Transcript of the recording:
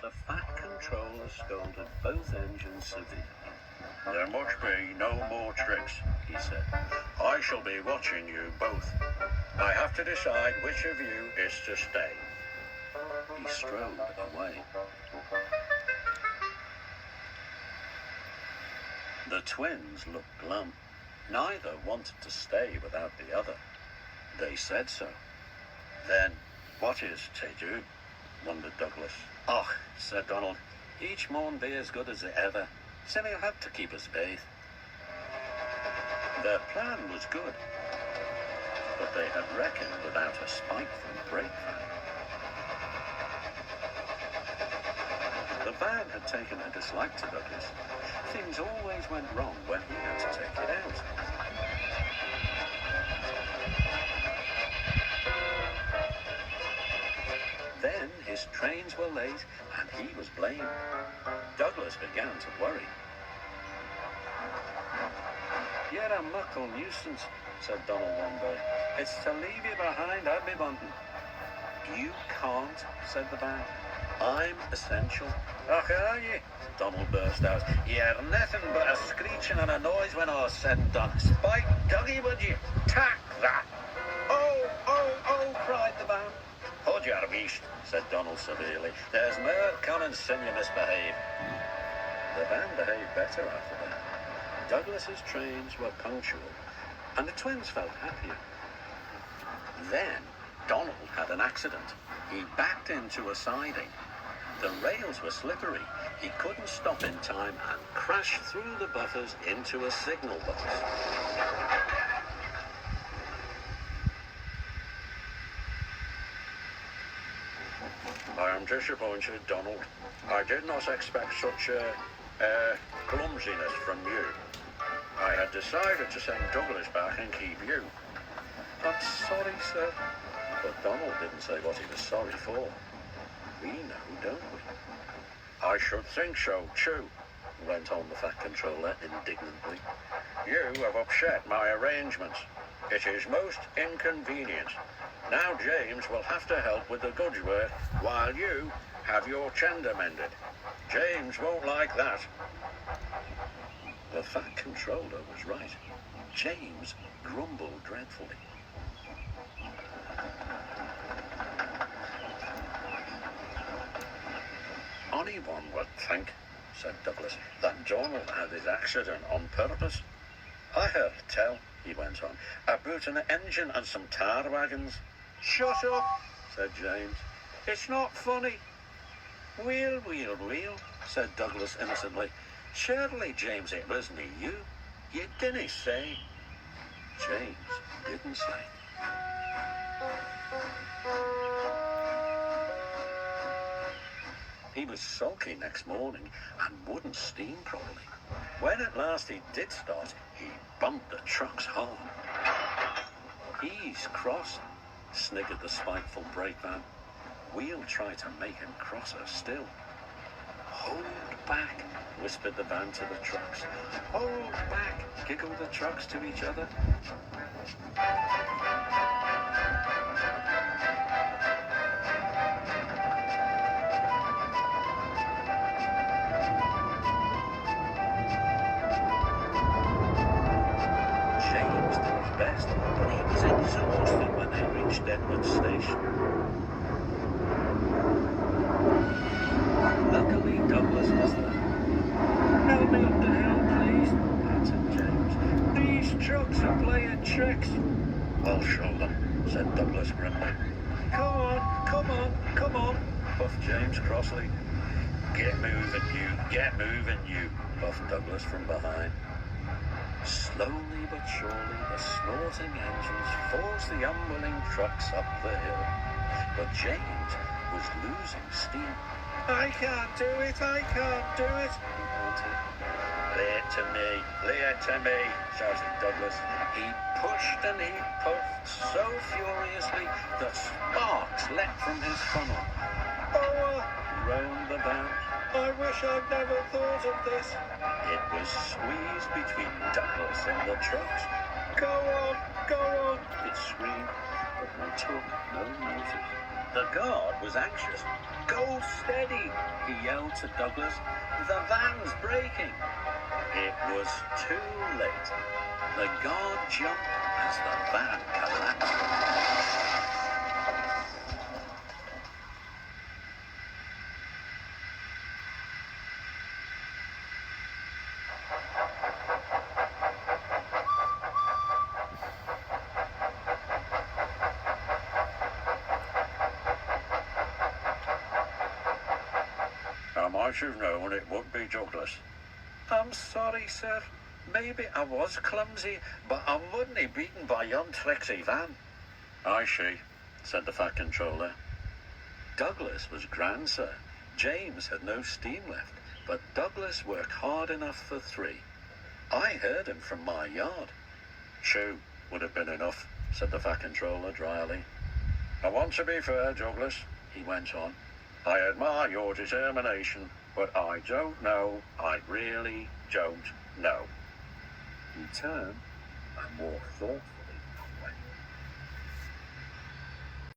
the Fat Controller scolded both engines severely. There must be no more tricks, he said. I shall be watching you both. I have to decide which of you is to stay. He strode away. The twins looked glum. Neither wanted to stay without the other. They said so. Then, what is to do? Wondered Douglas. Och, said Donald, each morn be as good as the other. Simmy'll have to keep his faith. Their plan was good, but they had reckoned without a spiteful brake van. The van had taken a dislike to Douglas. Things always went wrong when he had to take it out. Then his trains were late and he was blamed. Douglas began to worry. You're a muckle nuisance, said Donald one day. It's to leave you behind I'd be wanting. You can't, said the van. I'm essential. Och, are ye? Donald burst out. You're nothing but a screeching and a noise when all's said and done. Spike Dougie, would you? Tack that! Oh, oh, oh, cried the van. Hold your beast, said Donald severely. There's more coming sin you misbehave. The van behaved better after that. Douglas's trains were punctual, and the twins felt happier. Then Donald had an accident. He backed into a siding. The rails were slippery. He couldn't stop in time and crashed through the buffers into a signal box. I am disappointed, Donald. I did not expect such clumsiness from you. I had decided to send Douglas back and keep you. I'm sorry, sir. But Donald didn't say what he was sorry for. We know, don't we? I should think so, too, went on the Fat Controller indignantly. You have upset my arrangements. It is most inconvenient. Now James will have to help with the goods work while you have your tender mended. James won't like that. The Fat Controller was right. James grumbled dreadfully. Anyone would think, said Douglas, that Donald had his accident on purpose. I heard tell, he went on, about an engine and some tar wagons. Shut up, said James. It's not funny. Wheel, said Douglas innocently. Surely, James, it wasn't you. You didn't say. James didn't say. He was sulky next morning and wouldn't steam properly. When at last he did start, he bumped the truck's horn. He's cross, sniggered the spiteful brake van. We'll try to make him crosser still. Hold back, whispered the van to the trucks. Hold back, giggled the trucks to each other. James did his best, but he was exhausted when they reached Edward Station. Luckily, Douglas was there. Help me up the hill, please, panted James. These trucks are playing tricks. I'll show them, said Douglas grimly. Come on, puffed James crossly. Get moving, you, puffed Douglas from behind. Slowly but surely, the snorting engines forced the unwilling trucks up the hill. But James was losing steam. I can't do it, he panted. Lay it to me, shouted Douglas. He pushed and he puffed so furiously that sparks leapt from his funnel. Oh, groaned the van. I wish I'd never thought of this. It was squeezed between Douglas and the trucks. Go on, it screamed, but they took no notice. The guard was anxious. "Go steady," he yelled to Douglas. "The van's breaking." It was too late. The guard jumped as the van collapsed. I might have known it would be Douglas. "I'm sorry, sir. Maybe I was clumsy, but I wouldn't be beaten by yon tricksy van." "I see," said the Fat Controller. Douglas was grand, sir. James had no steam left, but Douglas worked hard enough for 3. I heard him from my yard. "Two would have been enough," said the Fat Controller dryly. "I want to be fair, Douglas," he went on. "I admire your determination, but I don't know. I really don't know." He turned and walked thoughtfully